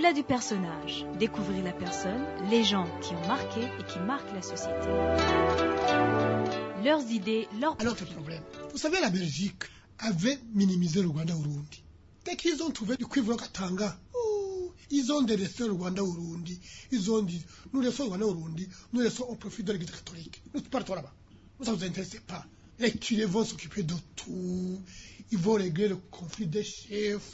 Au-delà du personnage, découvrir la personne, les gens qui ont marqué et qui marquent la société. Leurs idées, leurs Alors, le problème. Vous savez, la Belgique avait minimisé le Rwanda-Urundi. Dès qu'ils ont trouvé du cuivre Katanga, ils ont délaissé le Rwanda-Urundi. Ils ont dit, nous laissons le Rwanda-Urundi, nous laissons au profit de l'Église catholique. Nous partons là-bas. Ça ne vous intéresse pas. Les Tulés vont s'occuper de tout. Ils vont régler le conflit des chefs,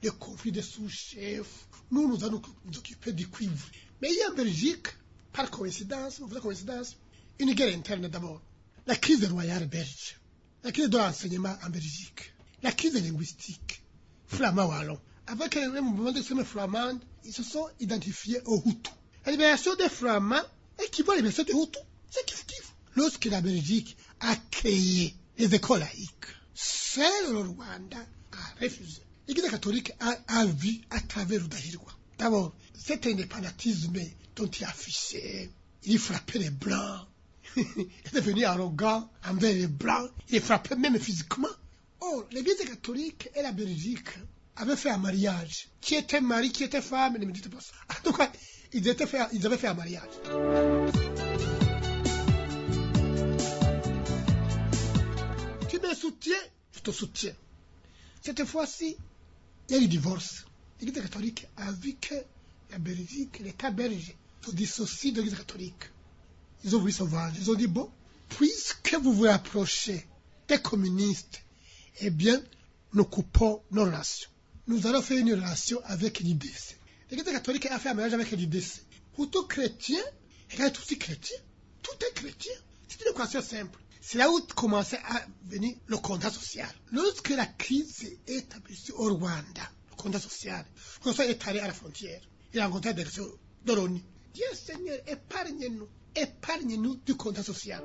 le conflit des sous-chefs. Nous allons nous occuper du cuivre. Mais il y a en Belgique, par coïncidence, une guerre interne d'abord. La crise royale belge, la crise de l'enseignement en Belgique, la crise linguistique, flamand-wallon. Avec le mouvement d'extrême flamande, ils se sont identifiés aux Hutus. La libération des Flamands équivaut à la libération des Hutus. C'est kiff-kiff. Lorsque la Belgique a créé les écoles laïques, seul le Rwanda a refusé. L'Église catholique a vu à travers Rudahigwa. D'abord, cet indépendantisme dont il affichait, il frappait les Blancs. Il est devenu arrogant envers les Blancs. Il frappait même physiquement. Or, l'Église catholique et la Belgique avaient fait un mariage. Qui était mari, qui était femme, ne me dites pas ça. En tout cas, ils avaient fait un mariage. Tu me soutiens, je te soutiens. Cette fois-ci, il y a eu divorce. L'Église catholique a vu que la Belgique, l'État belge, se dissocie de l'Église catholique. Ils ont voulu se venger. Ils ont dit, bon, puisque vous vous rapprochez des communistes, eh bien, nous coupons nos relations. Nous allons faire une relation avec l'IDC. L'Église catholique a fait un mariage avec l'IDC. Pour tout chrétien, elle est aussi chrétien. Tout est chrétien. C'est une équation simple. C'est là où commençait à venir le contrat social. Lorsque la crise s'est établie au Rwanda, le contrat social, François est allé à la frontière. Il a rencontré des gens de l'ONU. Dieu Seigneur, épargne-nous du contrat social.